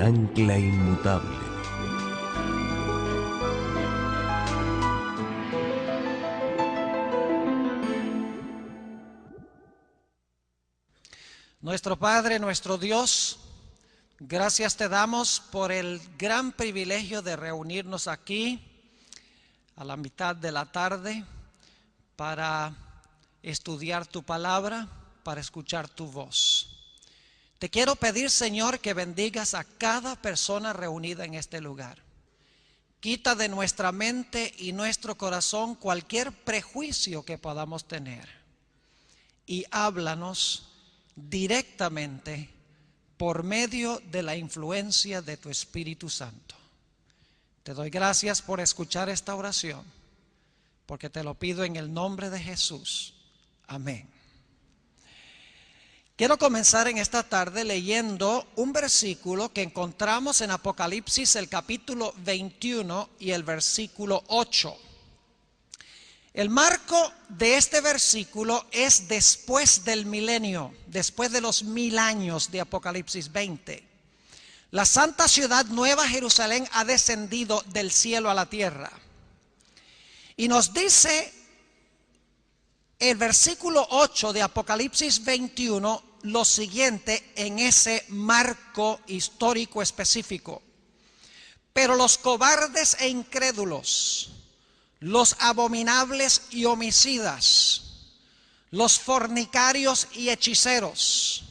ancla inmutable. Nuestro Padre, nuestro Dios, gracias te damos por el gran privilegio de reunirnos aquí a la mitad de la tarde para estudiar tu palabra, para escuchar tu voz. Te quiero pedir, Señor, que bendigas a cada persona reunida en este lugar. Quita de nuestra mente y nuestro corazón cualquier prejuicio que podamos tener y háblanos directamente por medio de la influencia de tu Espíritu Santo. Te doy gracias por escuchar esta oración, porque te lo pido en el nombre de Jesús. Amén. Quiero comenzar en esta tarde leyendo un versículo que encontramos en Apocalipsis, el capítulo 21 y el versículo 8. El marco de este versículo es después del milenio, después de los 1000 años de Apocalipsis 20. La santa ciudad Nueva Jerusalén ha descendido del cielo a la tierra. Y nos dice el versículo 8 de Apocalipsis 21 lo siguiente en ese marco histórico específico. Pero los cobardes e incrédulos, los abominables y homicidas, los fornicarios y hechiceros,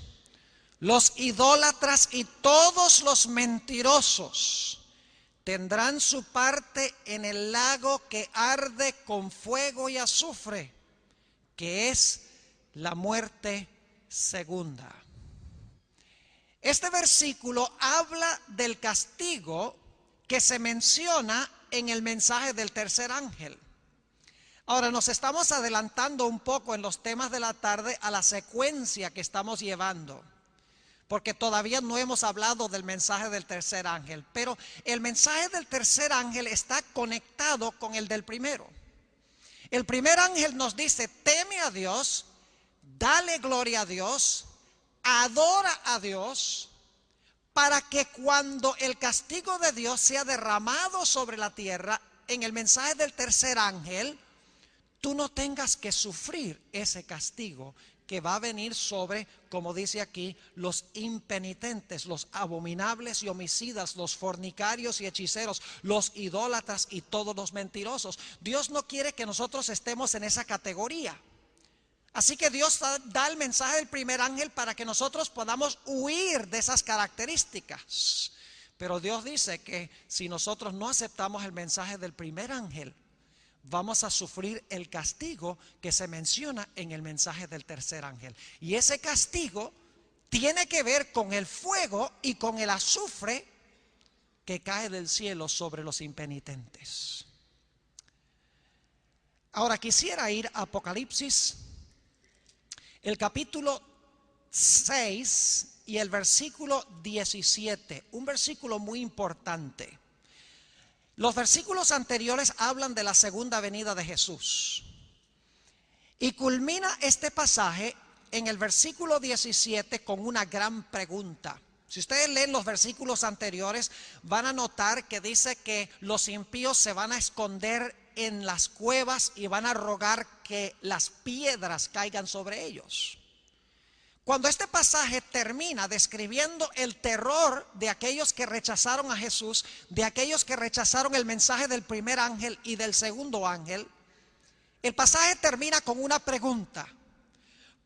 los idólatras y todos los mentirosos tendrán su parte en el lago que arde con fuego y azufre, que es la muerte segunda. Este versículo habla del castigo que se menciona en el mensaje del tercer ángel. Ahora nos estamos adelantando un poco en los temas de la tarde a la secuencia que estamos llevando, porque todavía no hemos hablado del mensaje del tercer ángel, pero el mensaje del tercer ángel está conectado con el del primero. El primer ángel nos dice: teme a Dios, dale gloria a Dios, adora a Dios, para que cuando el castigo de Dios sea derramado sobre la tierra, en el mensaje del tercer ángel, tú no tengas que sufrir ese castigo que va a venir sobre, como dice aquí, los impenitentes, los abominables y homicidas, los fornicarios y hechiceros, los idólatras y todos los mentirosos. Dios no quiere que nosotros estemos en esa categoría. Así que Dios da el mensaje del primer ángel para que nosotros podamos huir de esas características. Pero Dios dice que si nosotros no aceptamos el mensaje del primer ángel, vamos a sufrir el castigo que se menciona en el mensaje del tercer ángel. Y ese castigo tiene que ver con el fuego y con el azufre que cae del cielo sobre los impenitentes. Ahora quisiera ir a Apocalipsis, el capítulo 6 y el versículo 17, un versículo muy importante. Los versículos anteriores hablan de la segunda venida de Jesús. Y culmina este pasaje en el versículo 17 con una gran pregunta. Si ustedes leen los versículos anteriores, van a notar que dice que los impíos se van a esconder en las cuevas y van a rogar que las piedras caigan sobre ellos. Cuando este pasaje termina describiendo el terror de aquellos que rechazaron a Jesús, de aquellos que rechazaron el mensaje del primer ángel y del segundo ángel, el pasaje termina con una pregunta: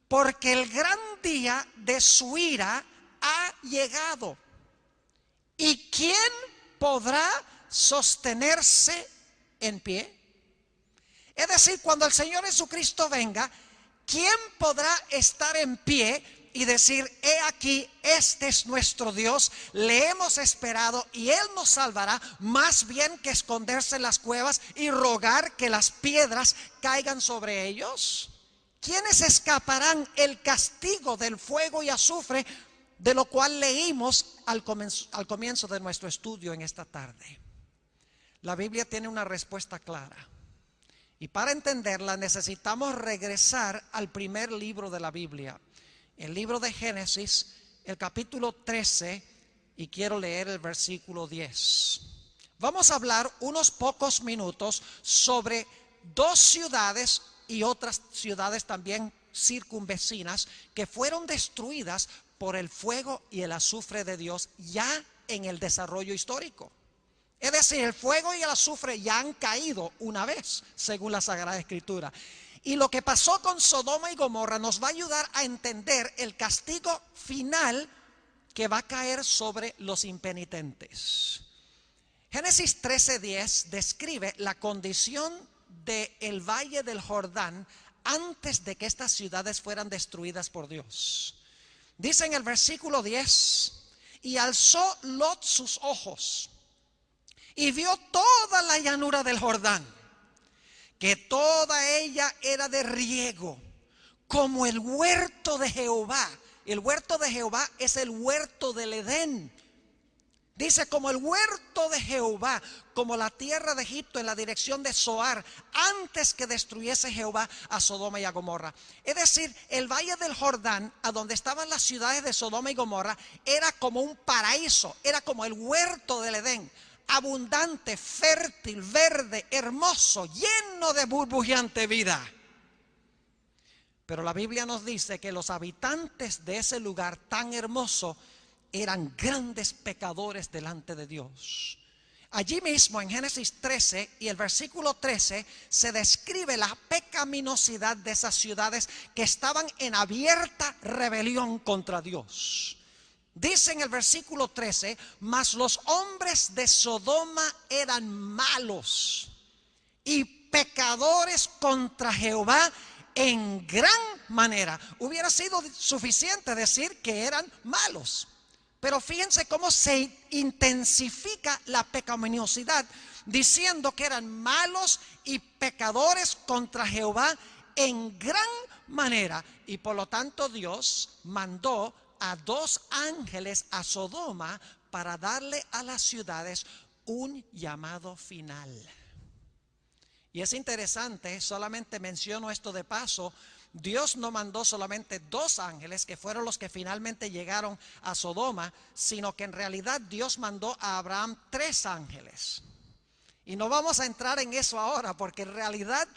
porque el gran día de su ira ha llegado, ¿y quién podrá sostenerse en pie? Es decir, cuando el Señor Jesucristo venga, ¿quién podrá estar en pie y decir: he aquí, este es nuestro Dios, le hemos esperado y Él nos salvará, más bien que esconderse en las cuevas y rogar que las piedras caigan sobre ellos? ¿Quiénes escaparán el castigo del fuego y azufre, de lo cual leímos al comienzo de nuestro estudio en esta tarde? La Biblia tiene una respuesta clara. Y para entenderla necesitamos regresar al primer libro de la Biblia, el libro de Génesis, el capítulo 13, y quiero leer el versículo 10. Vamos a hablar unos pocos minutos sobre dos ciudades y otras ciudades también circunvecinas que fueron destruidas por el fuego y el azufre de Dios ya en el desarrollo histórico. Es decir, el fuego y el azufre ya han caído una vez, según la Sagrada Escritura. Y lo que pasó con Sodoma y Gomorra nos va a ayudar a entender el castigo final que va a caer sobre los impenitentes. Génesis 13:10 describe la condición del valle del Jordán antes de que estas ciudades fueran destruidas por Dios. Dice en el versículo 10: y alzó Lot sus ojos y vio toda la llanura del Jordán, que toda ella era de riego, como el huerto de Jehová. El huerto de Jehová es el huerto del Edén. Dice, como el huerto de Jehová, como la tierra de Egipto en la dirección de Zoar, antes que destruyese Jehová a Sodoma y a Gomorra. Es decir, el valle del Jordán, a donde estaban las ciudades de Sodoma y Gomorra, era como un paraíso, era como el huerto del Edén. Abundante, fértil, verde, hermoso, lleno de burbujeante vida. Pero la Biblia nos dice que los habitantes de ese lugar tan hermoso eran grandes pecadores delante de Dios. Allí mismo en Génesis 13 y el versículo 13 se describe la pecaminosidad de esas ciudades que estaban en abierta rebelión contra Dios. Dice en el versículo 13: mas los hombres de Sodoma eran malos y pecadores contra Jehová en gran manera. Hubiera sido suficiente decir que eran malos, pero fíjense cómo se intensifica la pecaminosidad, diciendo que eran malos y pecadores contra Jehová en gran manera. Y por lo tanto Dios mandó a 2 ángeles a Sodoma para darle a las ciudades un llamado final. Y es interesante, solamente menciono esto de paso, Dios no mandó solamente 2 ángeles, que fueron los que finalmente llegaron a Sodoma, sino que en realidad Dios mandó a Abraham 3 ángeles. Y no vamos a entrar en eso ahora, porque en realidad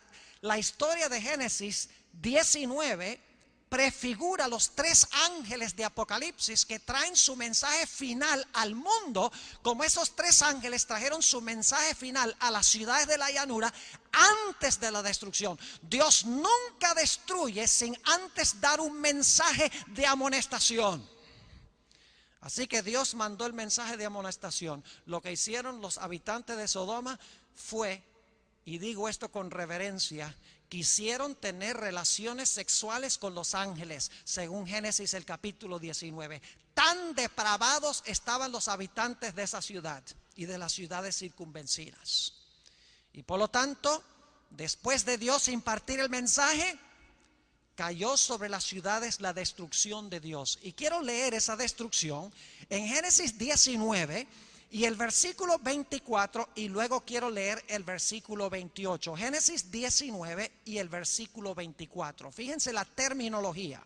la historia de Génesis 19 prefigura los 3 ángeles de Apocalipsis que traen su mensaje final al mundo, como esos 3 ángeles trajeron su mensaje final a las ciudades de la llanura antes de la destrucción. Dios nunca destruye sin antes dar un mensaje de amonestación. Así que Dios mandó el mensaje de amonestación. Lo que hicieron los habitantes de Sodoma fue, y digo esto con reverencia, quisieron tener relaciones sexuales con los ángeles, según Génesis el capítulo 19. Tan depravados estaban los habitantes de esa ciudad y de las ciudades circunvecinas. Y por lo tanto, después de Dios impartir el mensaje, cayó sobre las ciudades la destrucción de Dios. Y quiero leer esa destrucción en Génesis 19 y el versículo 24, y luego quiero leer el versículo 28. Génesis 19 y el versículo 24. Fíjense la terminología.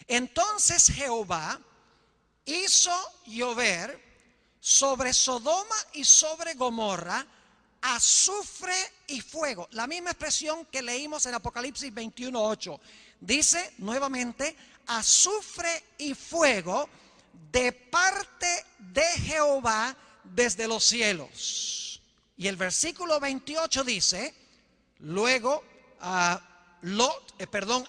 Entonces Jehová hizo llover sobre Sodoma y sobre Gomorra azufre y fuego. La misma expresión que leímos en Apocalipsis 21:8. Dice nuevamente azufre y fuego de parte de Jehová desde los cielos. Y el versículo 28 dice: luego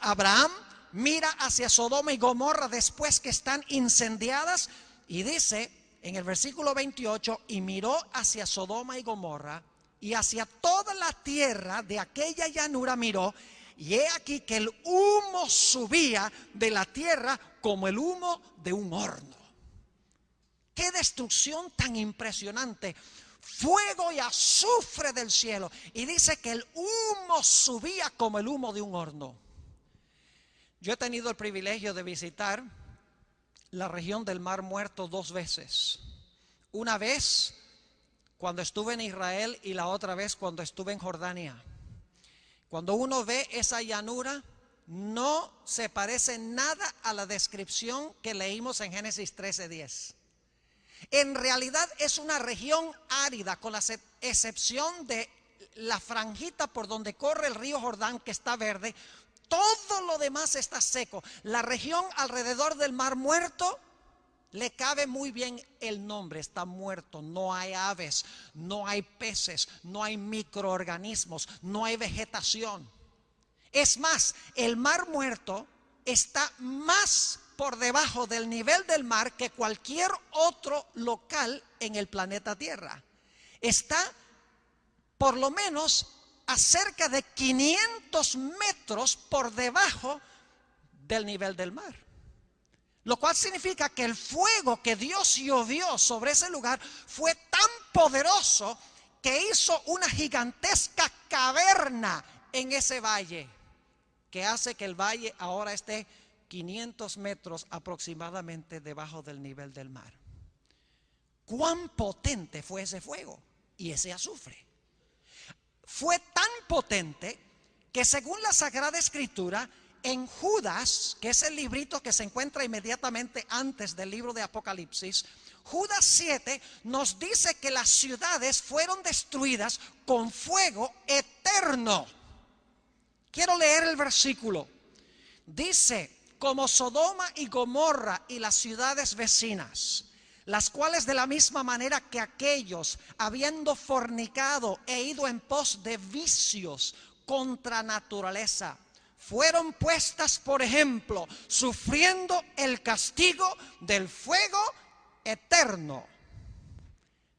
Abraham mira hacia Sodoma y Gomorra después que están incendiadas, y dice en el versículo 28: y miró hacia Sodoma y Gomorra y hacia toda la tierra de aquella llanura miró, y he aquí que el humo subía de la tierra como el humo de un horno. ¡Qué destrucción tan impresionante! Fuego y azufre del cielo. Y dice que el humo subía como el humo de un horno. Yo he tenido el privilegio de visitar la región del Mar Muerto 2 veces. Una vez cuando estuve en Israel y la otra vez cuando estuve en Jordania. Cuando uno ve esa llanura, no se parece nada a la descripción que leímos en Génesis 13:10. En realidad es una región árida, con la excepción de la franjita por donde corre el río Jordán, que está verde. Todo lo demás está seco. La región alrededor del Mar Muerto le cabe muy bien el nombre, está muerto. No hay aves, no hay peces, no hay microorganismos, no hay vegetación. Es más, el Mar Muerto está más por debajo del nivel del mar que cualquier otro local en el planeta Tierra. Está por lo menos a cerca de 500 metros por debajo del nivel del mar. Lo cual significa que el fuego que Dios llovió sobre ese lugar fue tan poderoso que hizo una gigantesca caverna en ese valle, que hace que el valle ahora esté 500 metros aproximadamente debajo del nivel del mar. ¿Cuán potente fue ese fuego y ese azufre? Fue tan potente que según la Sagrada Escritura, en Judas, que es el librito que se encuentra inmediatamente antes del libro de Apocalipsis, Judas 7 nos dice que las ciudades fueron destruidas con fuego eterno. Quiero leer el versículo. Dice: como Sodoma y Gomorra y las ciudades vecinas, las cuales de la misma manera que aquellos, habiendo fornicado e ido en pos de vicios contra naturaleza, fueron puestas por ejemplo, sufriendo el castigo del fuego eterno.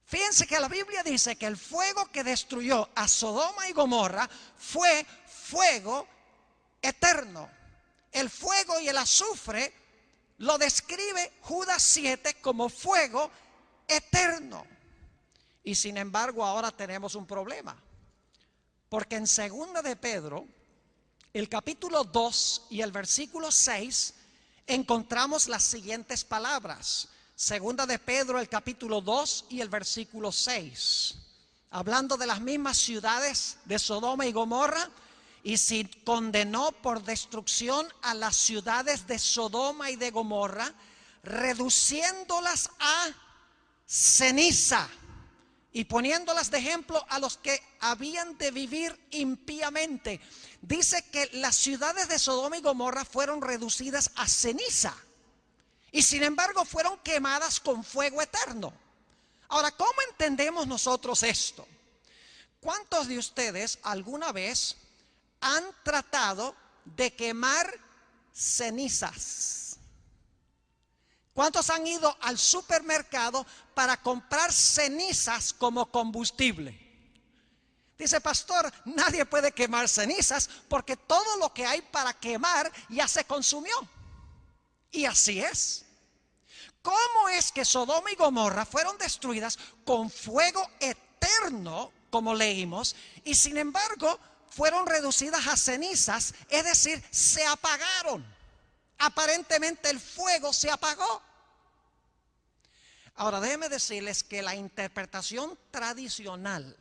Fíjense que la Biblia dice que el fuego que destruyó a Sodoma y Gomorra fue fuego eterno. El fuego y el azufre lo describe Judas 7 como fuego eterno. Y sin embargo ahora tenemos un problema, porque en 2 de Pedro, el capítulo 2 y el versículo 6, encontramos las siguientes palabras. 2 de Pedro, el capítulo 2 y el versículo 6, hablando de las mismas ciudades de Sodoma y Gomorra. Y si condenó por destrucción a las ciudades de Sodoma y de Gomorra, reduciéndolas a ceniza y poniéndolas de ejemplo a los que habían de vivir impíamente. Dice que las ciudades de Sodoma y Gomorra fueron reducidas a ceniza y sin embargo fueron quemadas con fuego eterno. Ahora, ¿cómo entendemos nosotros esto? ¿Cuántos de ustedes alguna vez han tratado de quemar cenizas? ¿Cuántos han ido al supermercado para comprar cenizas como combustible? Dice: pastor, nadie puede quemar cenizas porque todo lo que hay para quemar ya se consumió. Y así es. ¿Cómo es que Sodoma y Gomorra fueron destruidas con fuego eterno, como leímos, y sin embargo fueron reducidas a cenizas? Es decir, se apagaron. Aparentemente el fuego se apagó. Ahora déjenme decirles que la interpretación tradicional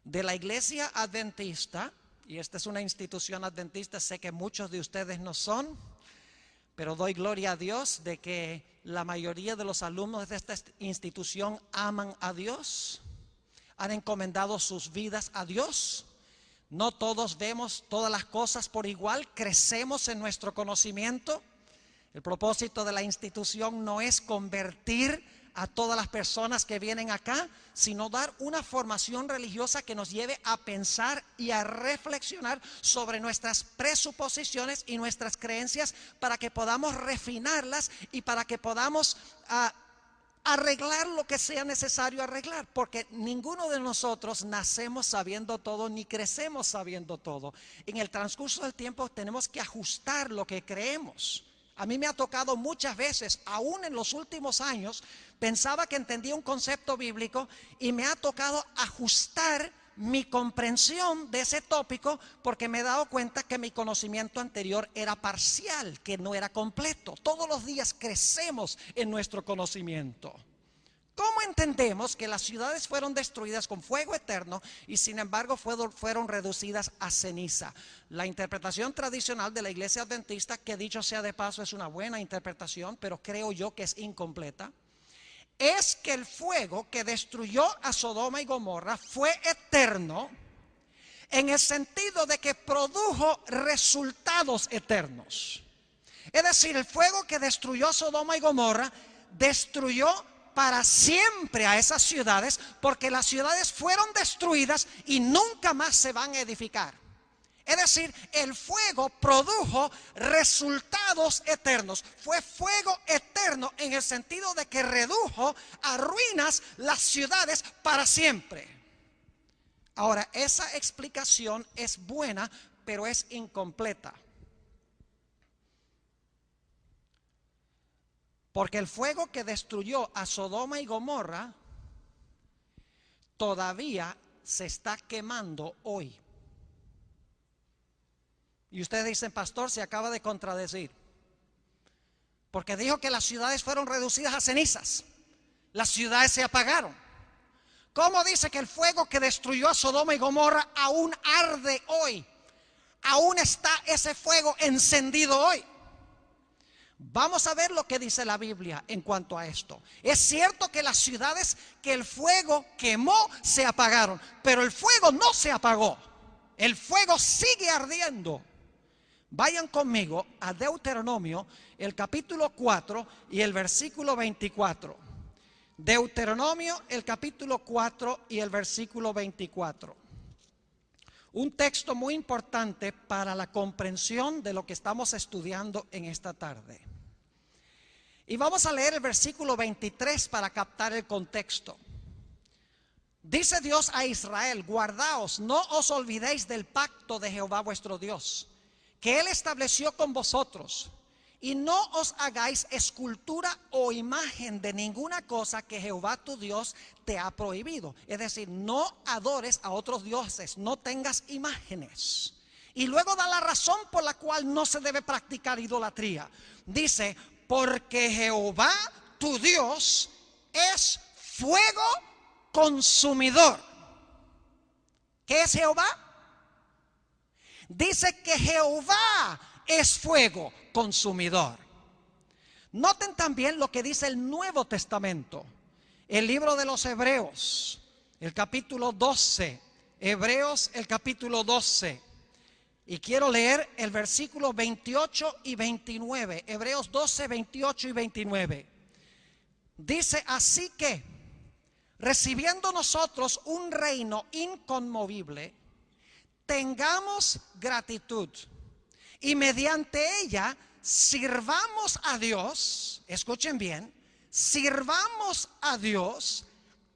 de la iglesia adventista, y esta es una institución adventista, sé que muchos de ustedes no son, pero doy gloria a Dios de que la mayoría de los alumnos de esta institución aman a Dios, han encomendado sus vidas a Dios. No todos vemos todas las cosas por igual, crecemos en nuestro conocimiento. El propósito de la institución no es convertir a todas las personas que vienen acá, sino dar una formación religiosa que nos lleve a pensar y a reflexionar sobre nuestras presuposiciones y nuestras creencias, para que podamos refinarlas y para que podamos arreglar lo que sea necesario arreglar, porque ninguno de nosotros nacemos sabiendo todo ni crecemos sabiendo todo. En el transcurso del tiempo tenemos que ajustar lo que creemos. A mí me ha tocado muchas veces, aún en los últimos años, pensaba que entendía un concepto bíblico y me ha tocado ajustar mi comprensión de ese tópico, porque me he dado cuenta que mi conocimiento anterior era parcial, que no era completo. Todos los días crecemos en nuestro conocimiento. ¿Cómo entendemos que las ciudades fueron destruidas con fuego eterno y sin embargo fueron reducidas a ceniza? La interpretación tradicional de la iglesia adventista, que dicho sea de paso es una buena interpretación, pero creo yo que es incompleta, es que el fuego que destruyó a Sodoma y Gomorra fue eterno en el sentido de que produjo resultados eternos. Es decir, el fuego que destruyó a Sodoma y Gomorra destruyó para siempre a esas ciudades, porque las ciudades fueron destruidas y nunca más se van a edificar. Es decir, el fuego produjo resultados eternos. Fue fuego eterno en el sentido de que redujo a ruinas las ciudades para siempre. Ahora, esa explicación es buena, pero es incompleta. Porque el fuego que destruyó a Sodoma y Gomorra todavía se está quemando hoy. Y ustedes dicen, pastor, se acaba de contradecir. Porque dijo que las ciudades fueron reducidas a cenizas. Las ciudades se apagaron. ¿Cómo dice que el fuego que destruyó a Sodoma y Gomorra aún arde hoy? Aún está ese fuego encendido hoy. Vamos a ver lo que dice la Biblia en cuanto a esto. Es cierto que las ciudades que el fuego quemó se apagaron, pero el fuego no se apagó. El fuego sigue ardiendo. Vayan conmigo a Deuteronomio, el capítulo 4 y el versículo 24. Deuteronomio, el capítulo 4 y el versículo 24. Un texto muy importante para la comprensión de lo que estamos estudiando en esta tarde. Y vamos a leer el versículo 23 para captar el contexto. Dice Dios a Israel: guardaos, no os olvidéis del pacto de Jehová vuestro Dios, que Él estableció con vosotros, y no os hagáis escultura o imagen de ninguna cosa que Jehová tu Dios te ha prohibido. Es decir, no adores a otros dioses, no tengas imágenes. Y luego da la razón por la cual no se debe practicar idolatría. Dice, porque Jehová tu Dios es fuego consumidor. ¿Qué es Jehová? Dice que Jehová es fuego consumidor. Noten también lo que dice el Nuevo Testamento, el libro de los Hebreos, el capítulo 12, Hebreos el capítulo 12. Y quiero leer el versículo 28 y 29, Hebreos 12, 28 y 29. Dice, así que, recibiendo nosotros un reino inconmovible, tengamos gratitud y mediante ella sirvamos a Dios, escuchen bien, sirvamos a Dios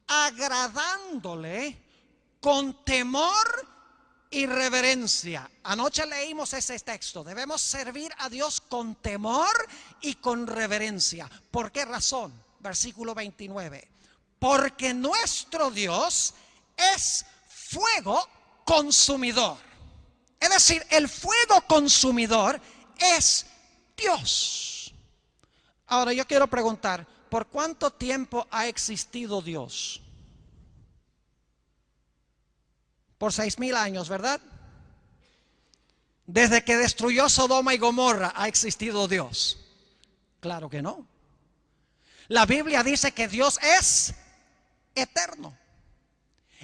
agradándole con temor y reverencia. Anoche leímos ese texto. Debemos servir a Dios con temor y con reverencia. ¿Por qué razón? Versículo 29. Porque nuestro Dios es fuego consumidor. Es decir, el fuego consumidor es Dios. Ahora yo quiero preguntar, ¿por cuánto tiempo ha existido Dios? Por 6,000 años, ¿verdad? Desde que destruyó Sodoma y Gomorra ha existido Dios. Claro que no. La Biblia dice que Dios es eterno.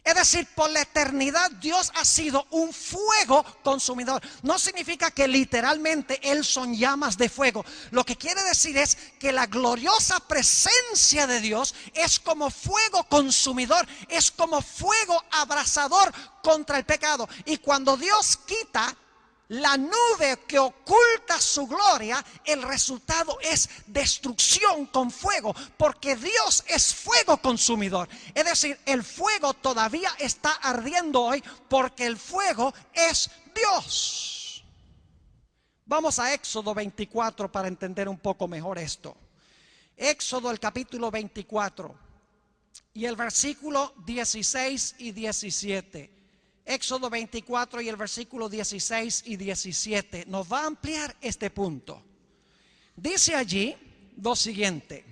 Es decir, por la eternidad Dios ha sido un fuego consumidor. No significa que literalmente Él son llamas de fuego. Lo que quiere decir es que la gloriosa presencia de Dios es como fuego consumidor, es como fuego abrasador contra el pecado. Y cuando Dios quita la nube que oculta su gloria, el resultado es destrucción con fuego, porque Dios es fuego consumidor. Es decir, el fuego todavía está ardiendo hoy porque el fuego es Dios. Vamos a Éxodo 24 para entender un poco mejor esto. Éxodo el capítulo 24 y el versículo 16 y 17. Éxodo 24 y el versículo 16 y 17 nos va a ampliar este punto. Dice allí lo siguiente,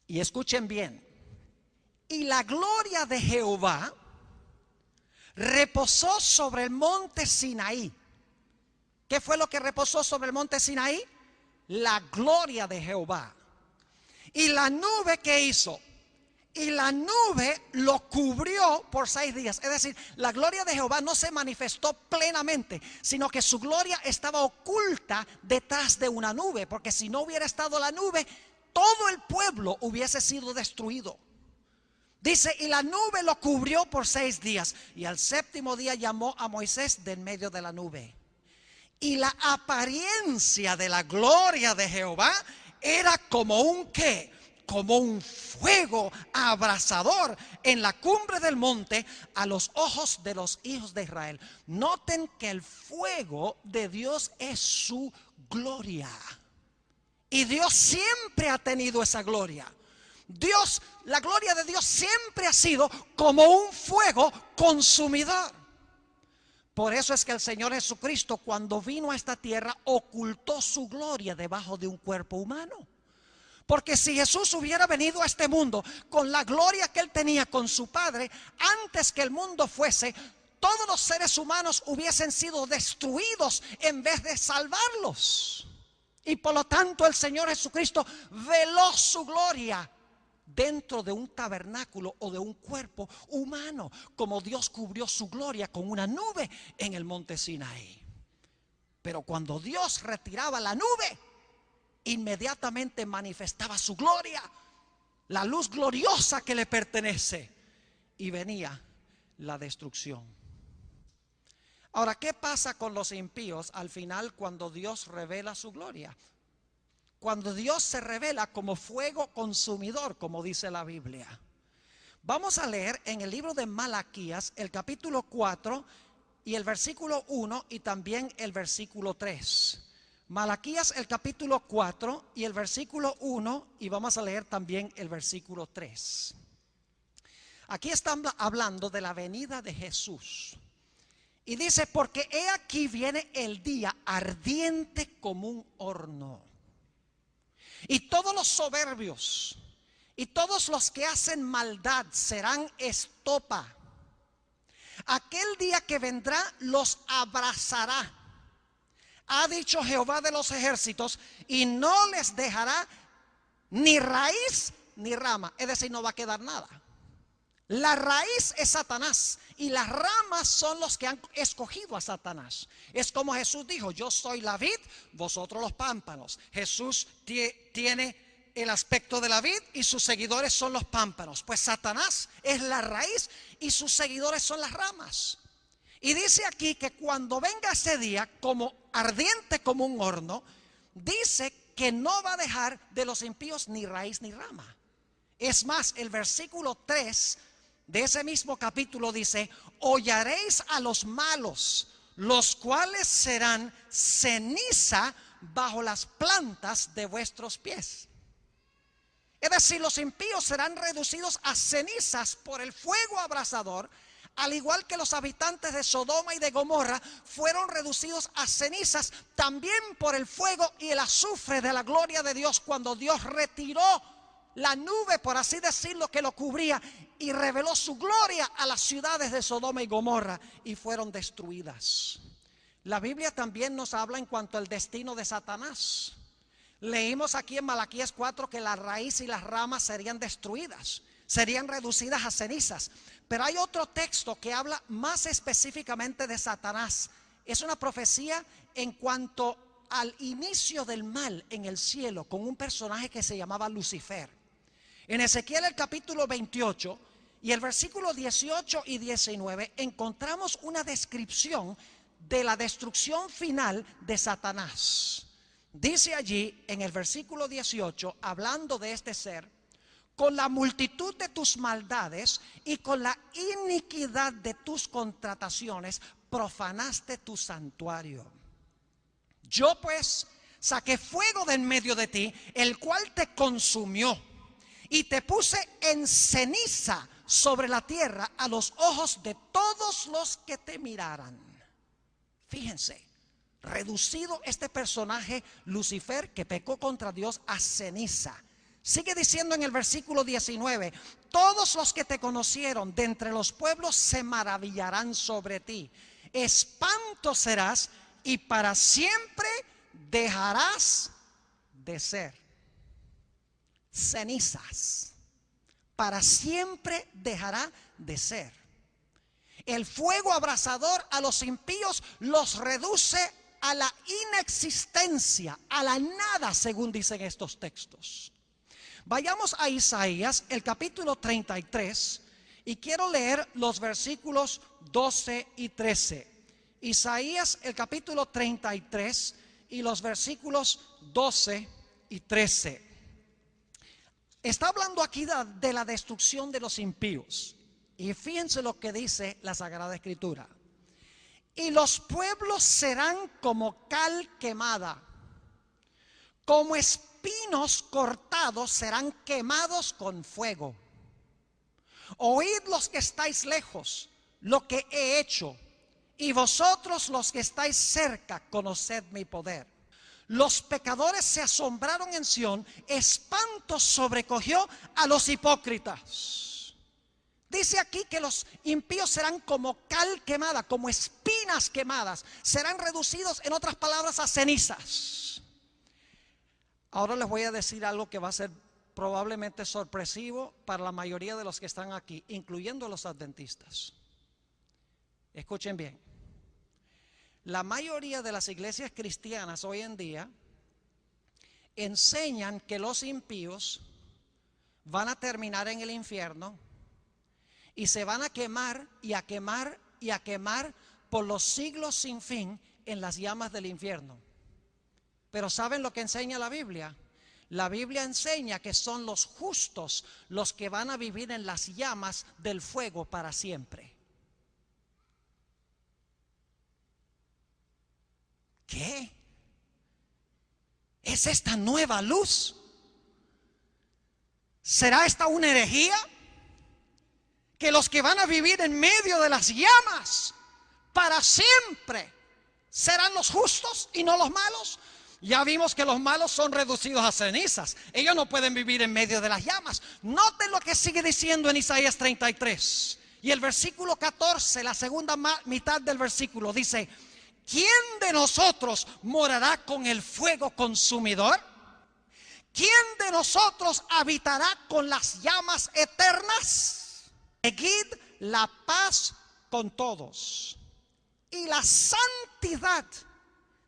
y escuchen bien: y la gloria de Jehová reposó sobre el monte Sinaí. ¿Qué fue lo que reposó sobre el monte Sinaí? La gloria de Jehová. Y la nube, ¿qué hizo? Y la nube lo cubrió por 6 días. Es decir, la gloria de Jehová no se manifestó plenamente, sino que su gloria estaba oculta detrás de una nube. Porque si no hubiera estado la nube, todo el pueblo hubiese sido destruido. Dice, y la nube lo cubrió por 6 días. Y al 7º día llamó a Moisés de en medio de la nube. Y la apariencia de la gloria de Jehová era como un ¿qué? Como un fuego abrasador en la cumbre del monte a los ojos de los hijos de Israel. Noten que el fuego de Dios es su gloria. Y Dios siempre ha tenido esa gloria. Dios, la gloria de Dios siempre ha sido como un fuego consumidor. Por eso es que el Señor Jesucristo, cuando vino a esta tierra, ocultó su gloria debajo de un cuerpo humano. Porque si Jesús hubiera venido a este mundo con la gloria que Él tenía con su Padre, antes que el mundo fuese, todos los seres humanos hubiesen sido destruidos en vez de salvarlos. Y por lo tanto el Señor Jesucristo veló su gloria dentro de un tabernáculo o de un cuerpo humano, como Dios cubrió su gloria con una nube en el monte Sinaí. Pero cuando Dios retiraba la nube, inmediatamente manifestaba su gloria, la luz gloriosa que le pertenece, y venía la destrucción. Ahora, ¿qué pasa con los impíos al final cuando Dios revela su gloria? Cuando Dios se revela como fuego consumidor, como dice la Biblia. Vamos a leer en el libro de Malaquías el capítulo 4 y el versículo 1 y también el versículo 3. Malaquías el capítulo 4 y el versículo 1 y vamos a leer también el versículo 3. Aquí están hablando de la venida de Jesús. Y dice, porque he aquí viene el día ardiente como un horno. Y todos los soberbios y todos los que hacen maldad serán estopa. Aquel día que vendrá los abrazará, ha dicho Jehová de los ejércitos, y no les dejará ni raíz ni rama. Es decir, no va a quedar nada. La raíz es Satanás y las ramas son los que han escogido a Satanás. Es como Jesús dijo, yo soy la vid, vosotros los pámpanos. Jesús tiene el aspecto de la vid y sus seguidores son los pámpanos. Pues Satanás es la raíz y sus seguidores son las ramas. Y dice aquí que cuando venga ese día, como ardiente como un horno, dice que no va a dejar de los impíos ni raíz ni rama. Es más, el versículo 3 de ese mismo capítulo dice, hollaréis a los malos, los cuales serán ceniza bajo las plantas de vuestros pies. Es decir, los impíos serán reducidos a cenizas por el fuego abrasador, al igual que los habitantes de Sodoma y de Gomorra fueron reducidos a cenizas también por el fuego y el azufre de la gloria de Dios, cuando Dios retiró la nube, por así decirlo, que lo cubría, y reveló su gloria a las ciudades de Sodoma y Gomorra, y fueron destruidas. La Biblia también nos habla en cuanto al destino de Satanás. Leímos aquí en Malaquías 4 que la raíz y las ramas serían destruidas, serían reducidas a cenizas. Pero hay otro texto que habla más específicamente de Satanás. Es una profecía en cuanto al inicio del mal en el cielo, con un personaje que se llamaba Lucifer. En Ezequiel el capítulo 28 y el versículo 18 y 19 encontramos una descripción de la destrucción final de Satanás. Dice allí en el versículo 18, hablando de este ser, con la multitud de tus maldades y con la iniquidad de tus contrataciones profanaste tu santuario. Yo pues saqué fuego de en medio de ti, el cual te consumió, y te puse en ceniza sobre la tierra a los ojos de todos los que te miraran. Fíjense, reducido este personaje Lucifer, que pecó contra Dios, a ceniza. Sigue diciendo en el versículo 19, todos los que te conocieron de entre los pueblos se maravillarán sobre ti. Espanto serás y para siempre dejarás de ser. cenizas. Para siempre dejará de ser. El fuego abrasador a los impíos los reduce a la inexistencia, a la nada, según dicen estos textos. Vayamos a Isaías, el capítulo 33, y quiero leer los versículos 12 y 13. Isaías, el capítulo 33 y los versículos 12 y 13. Está hablando aquí de la destrucción de los impíos. Y fíjense lo que dice la Sagrada Escritura. Y los pueblos serán como cal quemada, como espinos cortados serán quemados con fuego. Oíd los que estáis lejos lo que he hecho, y vosotros los que estáis cerca conoced mi poder. Los pecadores se asombraron en Sión, espanto sobrecogió a los hipócritas. Dice aquí que los impíos serán como cal quemada, como espinas quemadas. Serán reducidos, en otras palabras, a cenizas. Ahora les voy a decir algo que va a ser probablemente sorpresivo para la mayoría de los que están aquí, incluyendo los adventistas. Escuchen bien. La mayoría de las iglesias cristianas hoy en día enseñan que los impíos van a terminar en el infierno y se van a quemar y a quemar y a quemar por los siglos sin fin en las llamas del infierno. Pero ¿saben lo que enseña la Biblia? La Biblia enseña que son los justos los que van a vivir en las llamas del fuego para siempre. ¿Qué? ¿Es esta nueva luz? ¿Será esta una herejía? Que los que van a vivir en medio de las llamas para siempre serán los justos y no los malos. Ya vimos que los malos son reducidos a cenizas. Ellos no pueden vivir en medio de las llamas. Noten lo que sigue diciendo en Isaías 33. Y el versículo 14, la segunda mitad del versículo dice: ¿quién de nosotros morará con el fuego consumidor? ¿Quién de nosotros habitará con las llamas eternas? Seguid la paz con todos y la santidad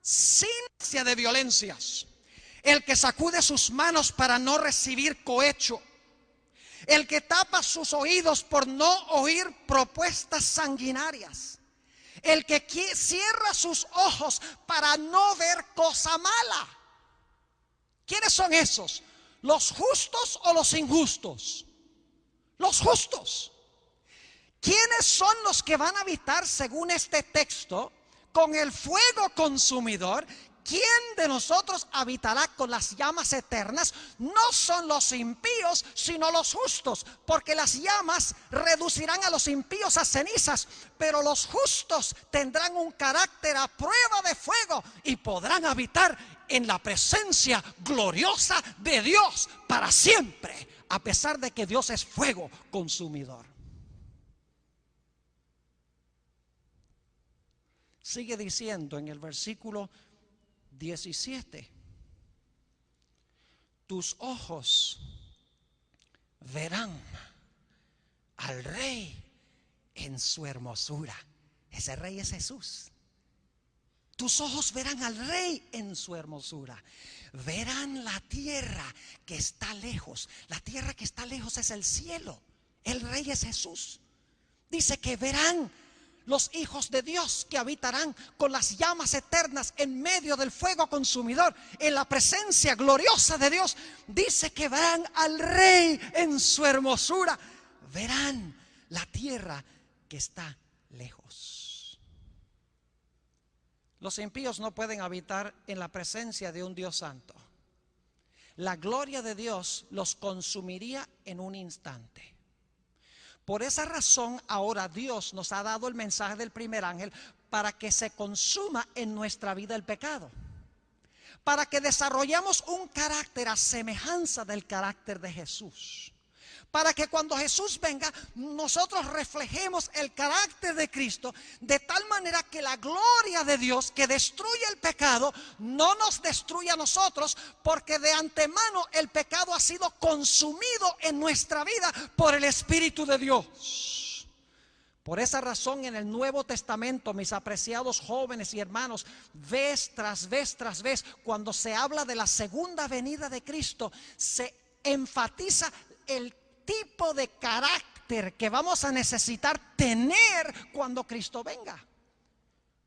sin de violencias. El que sacude sus manos para no recibir cohecho, el que tapa sus oídos por no oír propuestas sanguinarias, el que cierra sus ojos para no ver cosa mala. ¿Quiénes son esos? ¿Los justos o los injustos? Los justos. ¿Quiénes son los que van a habitar, según este texto, con el fuego consumidor? ¿Quién de nosotros habitará con las llamas eternas? No son los impíos, sino los justos, porque las llamas reducirán a los impíos a cenizas, pero los justos tendrán un carácter a prueba de fuego y podrán habitar en la presencia gloriosa de Dios para siempre, a pesar de que Dios es fuego consumidor. Sigue diciendo en el versículo 17: tus ojos verán al Rey en su hermosura. Ese Rey es Jesús. Tus ojos verán al Rey en su hermosura. Verán la tierra que está lejos. La tierra que está lejos es el cielo. El Rey es Jesús. Dice que verán los hijos de Dios que habitarán con las llamas eternas en medio del fuego consumidor, en la presencia gloriosa de Dios. Dice que verán al Rey en su hermosura. Verán la tierra que está lejos. Los impíos no pueden habitar en la presencia de un Dios santo. La gloria de Dios los consumiría en un instante. Por esa razón ahora Dios nos ha dado el mensaje del primer ángel para que se consuma en nuestra vida el pecado, para que desarrollemos un carácter a semejanza del carácter de Jesús, para que cuando Jesús venga, nosotros reflejemos el carácter de Cristo, de tal manera que la gloria de Dios que destruye el pecado, no nos destruya a nosotros, porque de antemano el pecado ha sido consumido en nuestra vida por el Espíritu de Dios. Por esa razón, en el Nuevo Testamento, mis apreciados jóvenes y hermanos, vez tras vez tras vez, cuando se habla de la segunda venida de Cristo, se enfatiza el tipo de carácter que vamos a necesitar tener cuando Cristo venga.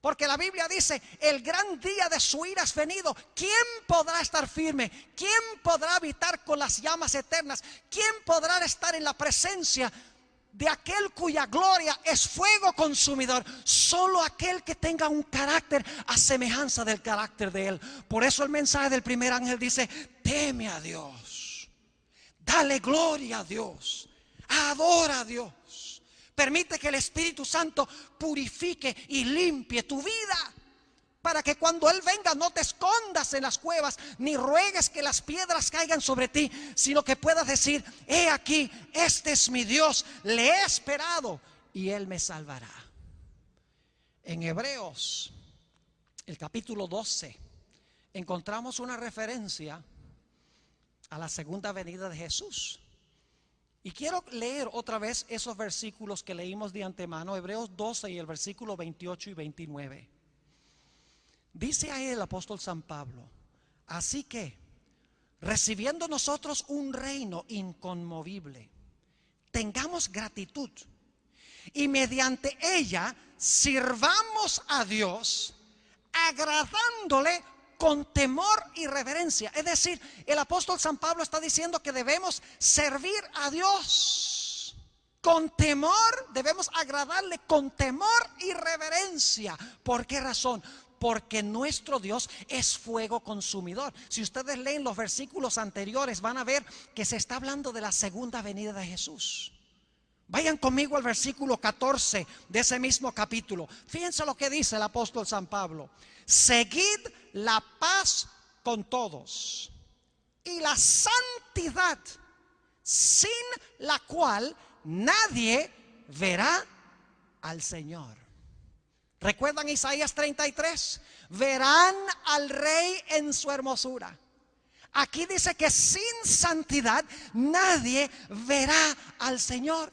Porque la Biblia dice: el gran día de su ira es venido. ¿Quién podrá estar firme? ¿Quién podrá habitar con las llamas eternas? ¿Quién podrá estar en la presencia de aquel cuya gloria es fuego consumidor? Solo aquel que tenga un carácter a semejanza del carácter de Él. Por eso el mensaje del primer ángel dice: teme a Dios, dale gloria a Dios, adora a Dios. Permite que el Espíritu Santo purifique y limpie tu vida, para que cuando Él venga no te escondas en las cuevas, ni ruegues que las piedras caigan sobre ti, sino que puedas decir: he aquí, este es mi Dios, le he esperado y Él me salvará. En Hebreos, el capítulo 12, encontramos una referencia a la segunda venida de Jesús. Y quiero leer otra vez esos versículos que leímos de antemano, Hebreos 12 y el versículo 28 y 29. Dice ahí el apóstol San Pablo: así que, recibiendo nosotros un reino inconmovible, tengamos gratitud y mediante ella sirvamos a Dios, agradándole con temor y reverencia. Es decir, el apóstol San Pablo está diciendo que debemos servir a Dios con temor, debemos agradarle con temor y reverencia. ¿Por qué razón? Porque nuestro Dios es fuego consumidor. Si ustedes leen los versículos anteriores, van a ver que se está hablando de la segunda venida de Jesús. Vayan conmigo al versículo 14 de ese mismo capítulo. Fíjense lo que dice el apóstol San Pablo: seguid la paz con todos y la santidad, sin la cual nadie verá al Señor. ¿Recuerdan Isaías 33? Verán al Rey en su hermosura. Aquí dice que sin santidad nadie verá al Señor.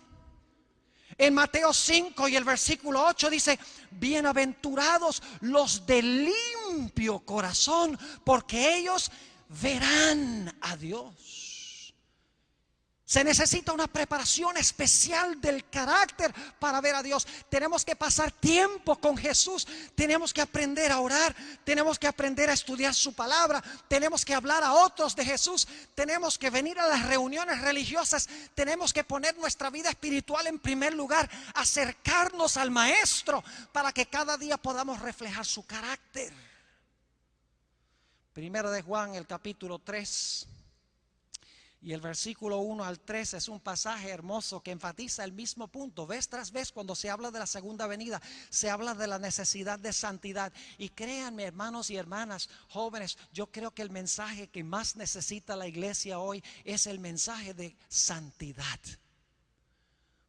En Mateo 5 y el versículo 8 dice: bienaventurados los de limpio corazón, porque ellos verán a Dios. Se necesita una preparación especial del carácter para ver a Dios. Tenemos que pasar tiempo con Jesús. Tenemos que aprender a orar. Tenemos que aprender a estudiar su palabra. Tenemos que hablar a otros de Jesús. Tenemos que venir a las reuniones religiosas. Tenemos que poner nuestra vida espiritual en primer lugar. Acercarnos al Maestro para que cada día podamos reflejar su carácter. Primera de Juan, el capítulo 3. Y el versículo 1 al 3 es un pasaje hermoso que enfatiza el mismo punto. Vez tras vez, cuando se habla de la segunda venida, se habla de la necesidad de santidad. Y créanme, hermanos y hermanas, jóvenes, yo creo que el mensaje que más necesita la iglesia hoy es el mensaje de santidad.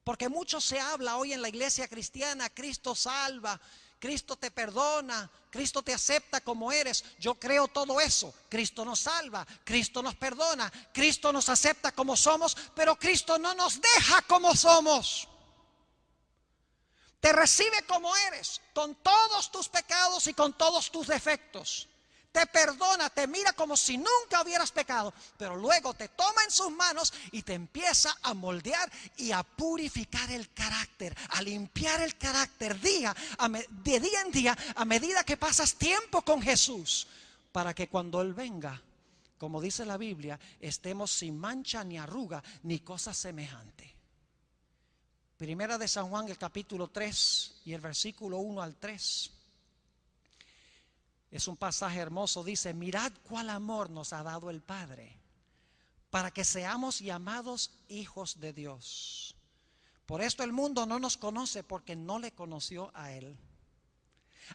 Porque mucho se habla hoy en la iglesia cristiana: Cristo salva, Cristo te perdona, Cristo te acepta como eres. Yo creo todo eso. Cristo nos salva, Cristo nos perdona, Cristo nos acepta como somos, pero Cristo no nos deja como somos. Te recibe como eres, con todos tus pecados y con todos tus defectos. Te perdona, te mira como si nunca hubieras pecado, pero luego te toma en sus manos y te empieza a moldear y a purificar el carácter, a limpiar el carácter de día en día, a medida que pasas tiempo con Jesús, para que cuando Él venga, como dice la Biblia, estemos sin mancha ni arruga ni cosa semejante. Primera de San Juan, el capítulo 3 y el versículo 1 al 3. Es un pasaje hermoso. Dice: mirad cuál amor nos ha dado el Padre, para que seamos llamados hijos de Dios. Por esto el mundo no nos conoce, porque no le conoció a Él.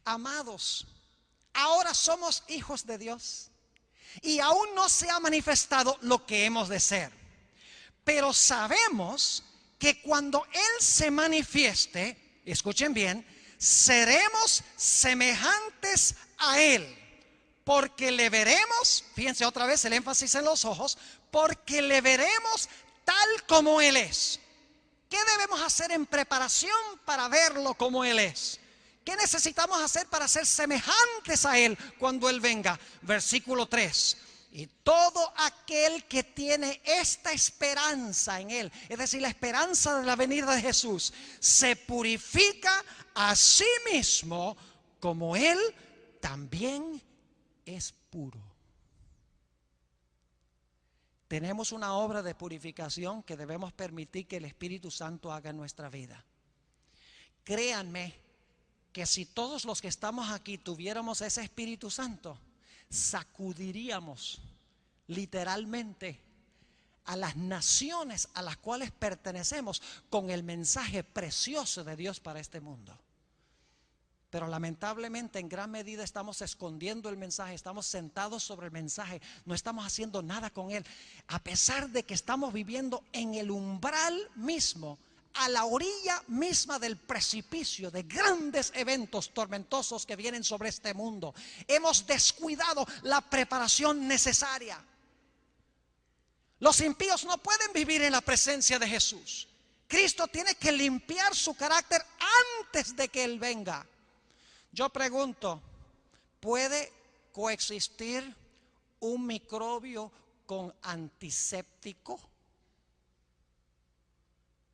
Amados, ahora somos hijos de Dios, y aún no se ha manifestado lo que hemos de ser. Pero sabemos que cuando Él se manifieste, escuchen bien, seremos semejantes a Él, porque le veremos, fíjense otra vez el énfasis en los ojos, porque le veremos tal como Él es. ¿Qué debemos hacer en preparación para verlo como Él es? ¿Qué necesitamos hacer para ser semejantes a Él cuando Él venga? Versículo 3. Y todo aquel que tiene esta esperanza en Él, es decir, la esperanza de la venida de Jesús, se purifica a sí mismo como Él también es puro. Tenemos una obra de purificación que debemos permitir que el Espíritu Santo haga en nuestra vida. Créanme que si todos los que estamos aquí tuviéramos ese Espíritu Santo, sacudiríamos literalmente a las naciones a las cuales pertenecemos con el mensaje precioso de Dios para este mundo. Pero lamentablemente en gran medida estamos escondiendo el mensaje, estamos sentados sobre el mensaje, no estamos haciendo nada con él, a pesar de que estamos viviendo en el umbral mismo, a la orilla misma del precipicio de grandes eventos tormentosos que vienen sobre este mundo. Hemos descuidado la preparación necesaria. Los impíos no pueden vivir en la presencia de Jesús. Cristo tiene que limpiar su carácter antes de que Él venga. Yo pregunto, ¿puede coexistir un microbio con antiséptico?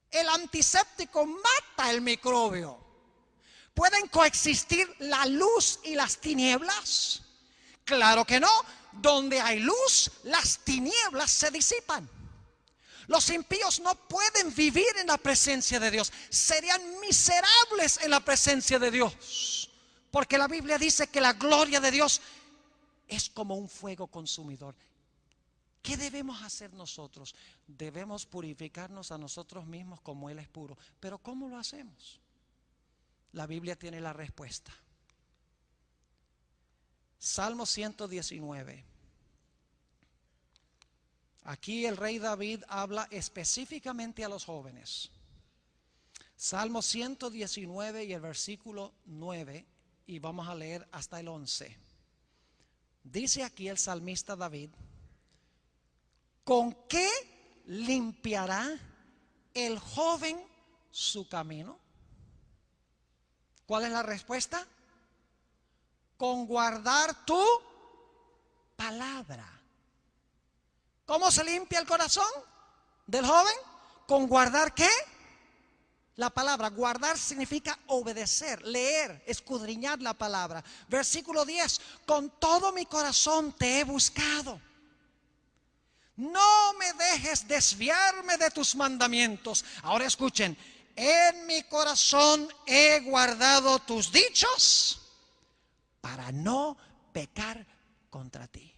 El antiséptico mata el microbio. ¿Pueden coexistir la luz y las tinieblas? Claro que no. Donde hay luz, las tinieblas se disipan. Los impíos no pueden vivir en la presencia de Dios. Serían miserables en la presencia de Dios. Porque la Biblia dice que la gloria de Dios es como un fuego consumidor. ¿Qué debemos hacer nosotros? Debemos purificarnos a nosotros mismos como Él es puro. ¿Pero cómo lo hacemos? La Biblia tiene la respuesta. Salmo 119. Aquí el rey David habla específicamente a los jóvenes. Salmo 119 y el versículo 9. Y vamos a leer hasta el 11. Dice aquí el salmista David: ¿con qué limpiará el joven su camino? ¿Cuál es la respuesta? Con guardar tu palabra. ¿Cómo se limpia el corazón del joven? Con guardar ¿qué? La palabra. Guardar significa obedecer, leer, escudriñar la palabra. Versículo 10: con todo mi corazón te he buscado. No me dejes desviarme de tus mandamientos. Ahora escuchen: en mi corazón he guardado tus dichos para no pecar contra ti.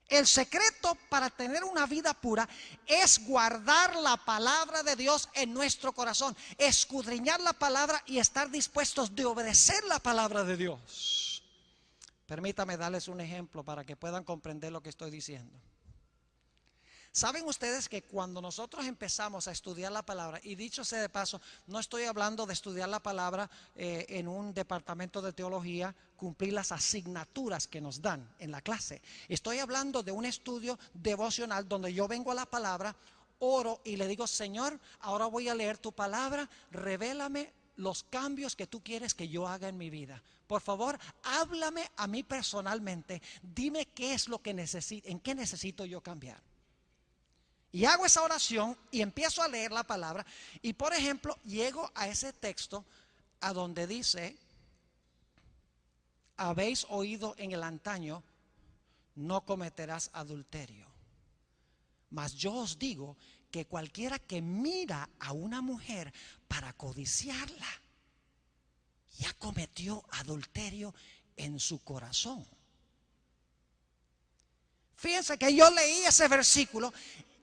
El secreto para tener una vida pura es guardar la palabra de Dios en nuestro corazón, escudriñar la palabra y estar dispuestos de obedecer la palabra de Dios. Permítame darles un ejemplo para que puedan comprender lo que estoy diciendo. ¿Saben ustedes que cuando nosotros empezamos a estudiar la palabra, y dicho sea de paso, no estoy hablando de estudiar la palabra en un departamento de teología, cumplir las asignaturas que nos dan en la clase? Estoy hablando de un estudio devocional donde yo vengo a la palabra, oro y le digo: Señor, ahora voy a leer tu palabra, revélame los cambios que tú quieres que yo haga en mi vida. Por favor, háblame a mí personalmente, dime qué es lo que necesito, en qué necesito yo cambiar. Y hago esa oración y empiezo a leer la palabra. Y por ejemplo, llego a ese texto a donde dice: habéis oído en el antaño, no cometerás adulterio. Mas yo os digo que cualquiera que mira a una mujer para codiciarla, ya cometió adulterio en su corazón. Fíjense que yo leí ese versículo.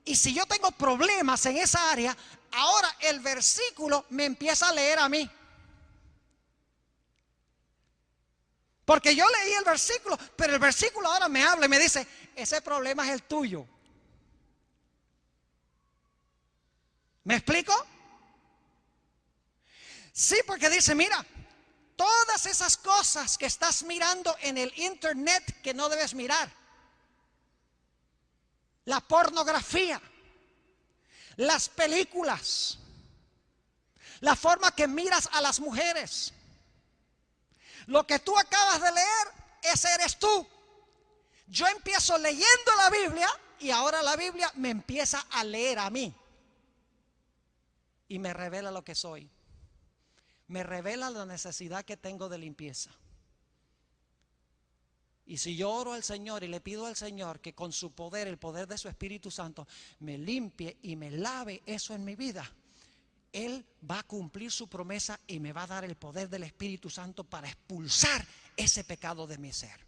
Y si yo tengo problemas en esa área, ahora el versículo me empieza a leer a mí. Porque yo leí el versículo, pero el versículo ahora me habla y me dice: ese problema es el tuyo. ¿Me explico? Sí, porque dice, mira, todas esas cosas que estás mirando en el internet que no debes mirar, la pornografía, las películas, la forma que miras a las mujeres, lo que tú acabas de leer, ese eres tú. Yo empiezo leyendo la Biblia y ahora la Biblia me empieza a leer a mí y me revela lo que soy. Me revela la necesidad que tengo de limpieza. Y si yo oro al Señor y le pido al Señor que con su poder, el poder de su Espíritu Santo, me limpie y me lave eso en mi vida, Él va a cumplir su promesa y me va a dar el poder del Espíritu Santo para expulsar ese pecado de mi ser.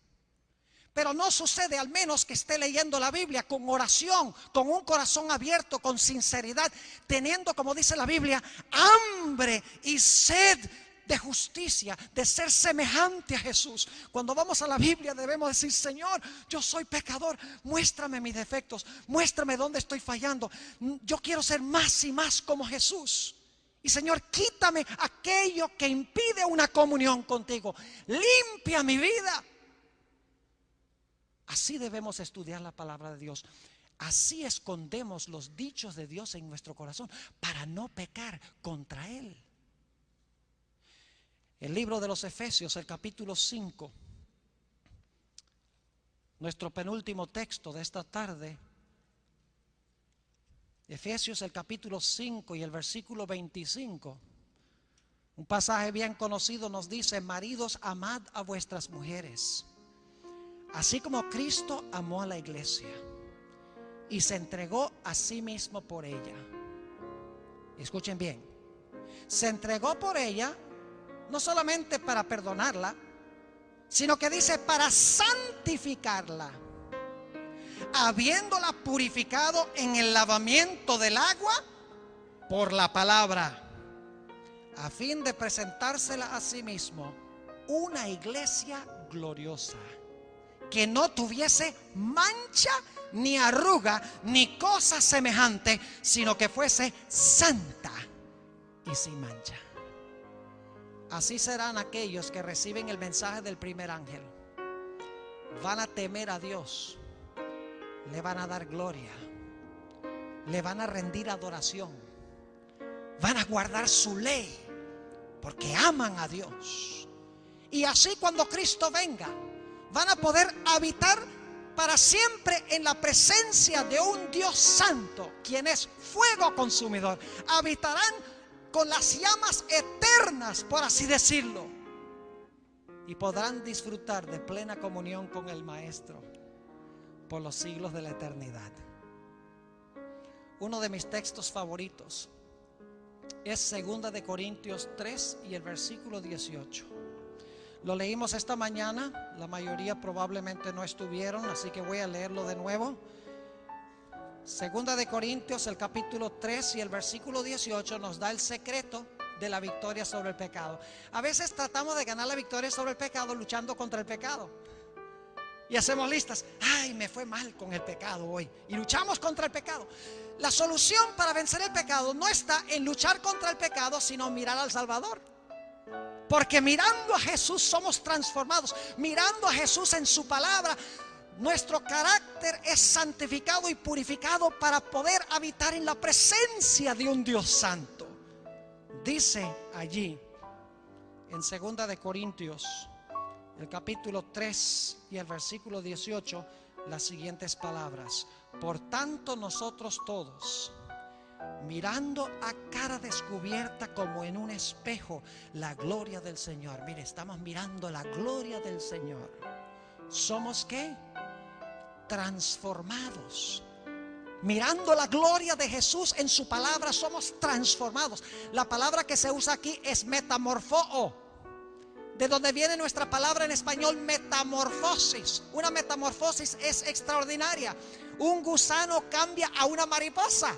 Pero no sucede al menos que esté leyendo la Biblia con oración, con un corazón abierto, con sinceridad, teniendo, como dice la Biblia, hambre y sed de justicia, de ser semejante a Jesús. Cuando vamos a la Biblia debemos decir, Señor, yo soy pecador, muéstrame mis defectos, muéstrame dónde estoy fallando. Yo quiero ser más y más como Jesús. Y Señor, quítame aquello que impide una comunión contigo. Limpia mi vida. Así debemos estudiar la palabra de Dios. Así escondemos los dichos de Dios en nuestro corazón para no pecar contra Él. El libro de los Efesios, el capítulo 5, nuestro penúltimo texto de esta tarde. Efesios, el capítulo 5 y el versículo 25. Un pasaje bien conocido nos dice: maridos, amad a vuestras mujeres, así como Cristo amó a la iglesia y se entregó a sí mismo por ella. Escuchen bien, se entregó por ella no solamente para perdonarla, sino que dice para santificarla, habiéndola purificado en el lavamiento del agua por la palabra, a fin de presentársela a sí mismo una iglesia gloriosa, que no tuviese mancha, ni arruga, ni cosa semejante, sino que fuese santa y sin mancha. Así serán aquellos que reciben el mensaje del primer ángel. Van a temer a Dios, le van a dar gloria, le van a rendir adoración, van a guardar su ley, porque aman a Dios. Y así cuando Cristo venga, van a poder habitar para siempre en la presencia de un Dios santo, quien es fuego consumidor. Habitarán con las llamas eternas, por así decirlo, y podrán disfrutar de plena comunión con el Maestro por los siglos de la eternidad. Uno de mis textos favoritos es 2 de Corintios 3 y el versículo 18. Lo leímos esta mañana, la mayoría probablemente no estuvieron, así que voy a leerlo de nuevo. 2 de Corintios, el capítulo 3 y el versículo 18 nos da el secreto de la victoria sobre el pecado. A veces tratamos de ganar la victoria sobre el pecado luchando contra el pecado. Y hacemos listas. Ay, me fue mal con el pecado hoy. Y luchamos contra el pecado. La solución para vencer el pecado no está en luchar contra el pecado, sino mirar al Salvador. Porque mirando a Jesús somos transformados. Mirando a Jesús en su palabra, nuestro carácter es santificado y purificado para poder habitar en la presencia de un Dios santo. Dice allí en 2 de Corintios, el capítulo 3 y el versículo 18, las siguientes palabras: por tanto nosotros todos, mirando a cara descubierta como en un espejo la gloria del Señor. Mire, estamos mirando la gloria del Señor. ¿Somos qué? Transformados. Mirando la gloria de Jesús en su palabra, somos transformados. La palabra que se usa aquí es metamorfoo, de donde viene nuestra palabra en español metamorfosis. Una metamorfosis es extraordinaria. Un gusano cambia a una mariposa.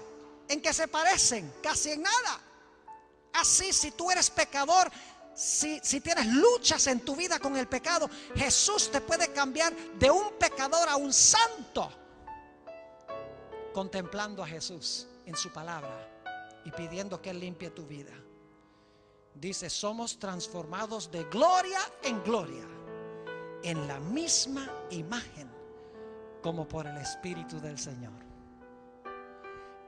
¿En qué se parecen? Casi en nada. Así, si tú eres pecador, si tienes luchas en tu vida con el pecado, Jesús te puede cambiar de un pecador a un santo, contemplando a Jesús en su palabra. y pidiendo que Él limpie tu vida. Dice, somos transformados de gloria en gloria, en la misma imagen, como por el Espíritu del Señor.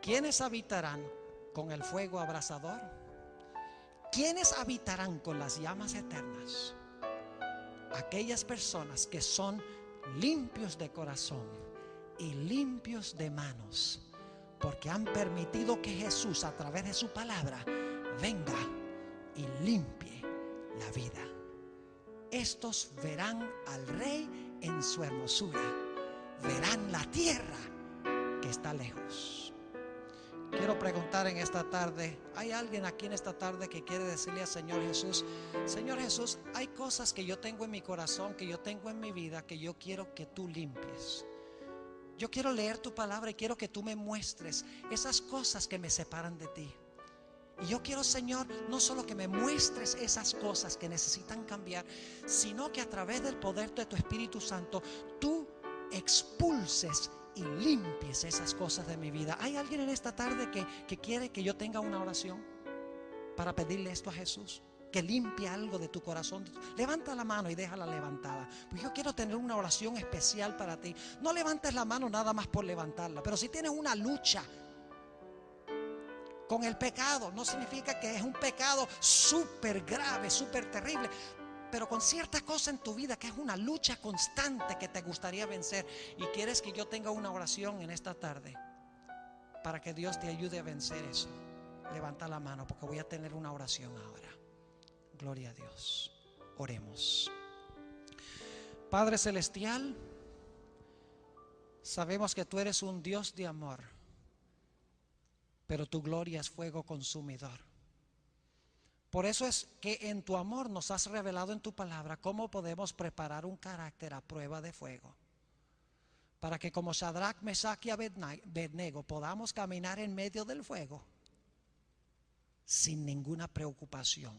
¿Quiénes habitarán con el fuego abrasador? ¿Quiénes habitarán con las llamas eternas? Aquellas personas que son limpios de corazón y limpios de manos, porque han permitido que Jesús, a través de su palabra, venga y limpie la vida. Estos verán al Rey en su hermosura, verán la tierra que está lejos. Quiero preguntar en esta tarde, ¿hay alguien aquí en esta tarde que quiere decirle al Señor Jesús: Señor Jesús, hay cosas que yo tengo en mi corazón, que yo tengo en mi vida, que yo quiero que tú limpies? Yo quiero leer tu palabra y quiero que tú me muestres esas cosas que me separan de ti. Y yo quiero, Señor, no solo que me muestres esas cosas que necesitan cambiar, sino que a través del poder de tu Espíritu Santo tú expulses y limpies esas cosas de mi vida. ¿Hay alguien en esta tarde que quiere que yo tenga una oración para pedirle esto a Jesús? Que limpie algo de tu corazón. Levanta la mano y déjala levantada, pues yo quiero tener una oración especial para ti. No levantes la mano nada más por levantarla, pero si tienes una lucha con el pecado, no significa que es un pecado súper grave, súper terrible, pero con cierta cosa en tu vida que es una lucha constante que te gustaría vencer, y quieres que yo tenga una oración en esta tarde para que Dios te ayude a vencer eso. Levanta la mano, porque voy a tener una oración ahora. Gloria a Dios. Oremos. Padre celestial, sabemos que tú eres un Dios de amor, pero tu gloria es fuego consumidor. Por eso es que en tu amor nos has revelado en tu palabra cómo podemos preparar un carácter a prueba de fuego, para que como Shadrach, Mesach y Abednego podamos caminar en medio del fuego sin ninguna preocupación.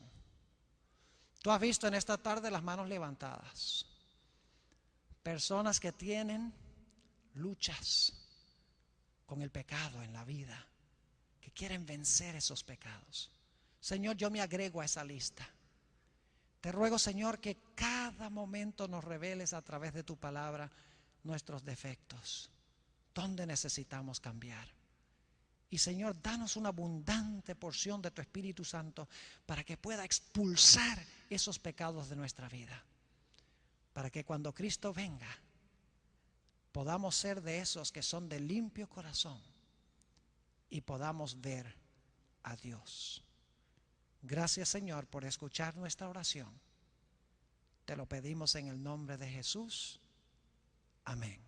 Tú has visto en esta tarde las manos levantadas, personas que tienen luchas con el pecado en la vida, que quieren vencer esos pecados. Señor, yo me agrego a esa lista. Te ruego, Señor, que cada momento nos reveles a través de tu palabra nuestros defectos, dónde necesitamos cambiar. Y Señor, danos una abundante porción de tu Espíritu Santo para que pueda expulsar esos pecados de nuestra vida, para que cuando Cristo venga podamos ser de esos que son de limpio corazón y podamos ver a Dios. Gracias, Señor, por escuchar nuestra oración. Te lo pedimos en el nombre de Jesús. Amén.